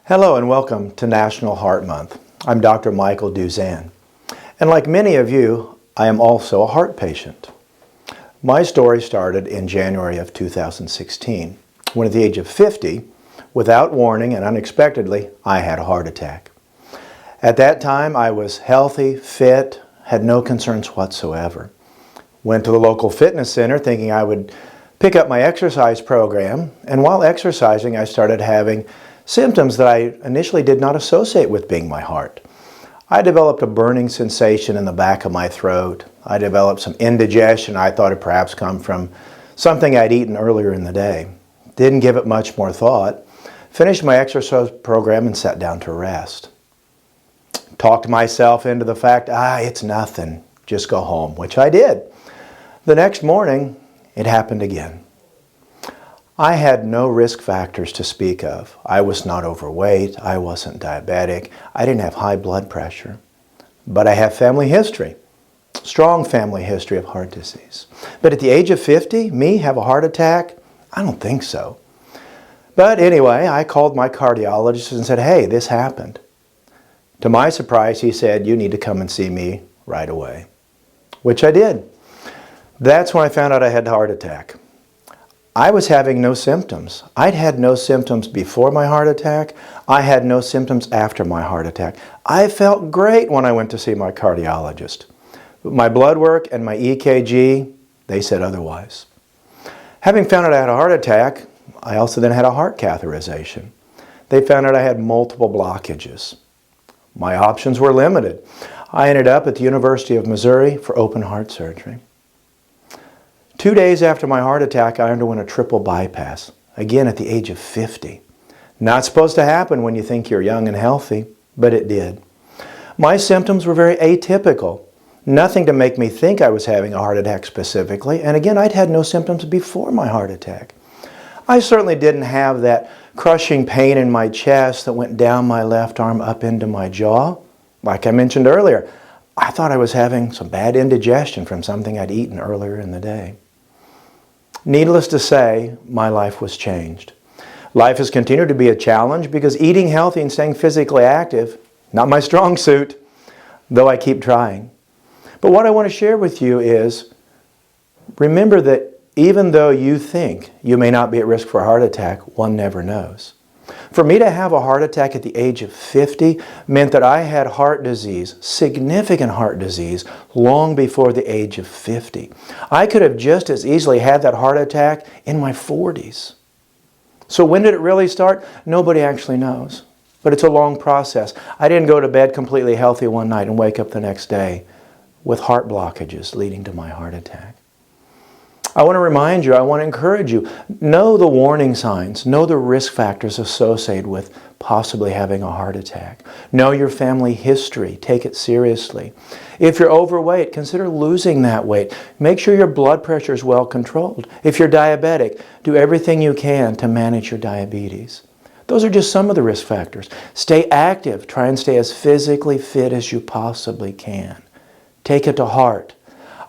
Hello and welcome to National Heart Month. I'm Dr. Michael Duzan. And like many of you, I am also a heart patient. My story started in January of 2016, when at the age of 50, without warning and unexpectedly, I had a heart attack. At that time, I was healthy, fit, had no concerns whatsoever. Went to the local fitness center thinking I would pick up my exercise program, and while exercising, I started having symptoms that I initially did not associate with being my heart. I developed a burning sensation in the back of my throat. I developed some indigestion I thought had perhaps come from something I'd eaten earlier in the day. Didn't give it much more thought. Finished my exercise program and sat down to rest. Talked myself into the fact, it's nothing, just go home, which I did. The next morning, it happened again. I had no risk factors to speak of. I was not overweight, I wasn't diabetic, I didn't have high blood pressure. But I have family history, strong family history of heart disease. But at the age of 50, me have a heart attack? I don't think so. But anyway, I called my cardiologist and said, hey, this happened. To my surprise, he said, you need to come and see me right away, which I did. That's when I found out I had a heart attack. I was having no symptoms. I'd had no symptoms before my heart attack. I had no symptoms after my heart attack. I felt great when I went to see my cardiologist. But my blood work and my EKG, they said otherwise. Having found out I had a heart attack, I also then had a heart catheterization. They found out I had multiple blockages. My options were limited. I ended up at the University of Missouri for open heart surgery. 2 days after my heart attack, I underwent a triple bypass, again at the age of 50. Not supposed to happen when you think you're young and healthy, but it did. My symptoms were very atypical. Nothing to make me think I was having a heart attack specifically, and again, I'd had no symptoms before my heart attack. I certainly didn't have that crushing pain in my chest that went down my left arm up into my jaw. Like I mentioned earlier, I thought I was having some bad indigestion from something I'd eaten earlier in the day. Needless to say, my life was changed. Life has continued to be a challenge because eating healthy and staying physically active, not my strong suit, though I keep trying. But what I want to share with you is, remember that even though you think you may not be at risk for a heart attack, one never knows. For me to have a heart attack at the age of 50 meant that I had heart disease, significant heart disease, long before the age of 50. I could have just as easily had that heart attack in my 40s. So when did it really start? Nobody actually knows. But it's a long process. I didn't go to bed completely healthy one night and wake up the next day with heart blockages leading to my heart attack. I want to remind you, I want to encourage you, know the warning signs, know the risk factors associated with possibly having a heart attack. Know your family history, take it seriously. If you're overweight, consider losing that weight. Make sure your blood pressure is well controlled. If you're diabetic, do everything you can to manage your diabetes. Those are just some of the risk factors. Stay active, try and stay as physically fit as you possibly can. Take it to heart.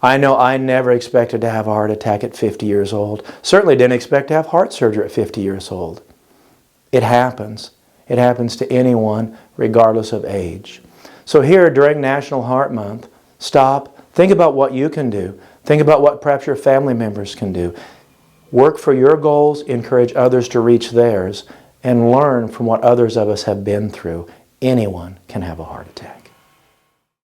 I know I never expected to have a heart attack at 50 years old. Certainly didn't expect to have heart surgery at 50 years old. It happens. It happens to anyone, regardless of age. So here during National Heart Month, stop, think about what you can do. Think about what perhaps your family members can do. Work for your goals, encourage others to reach theirs, and learn from what others of us have been through. Anyone can have a heart attack.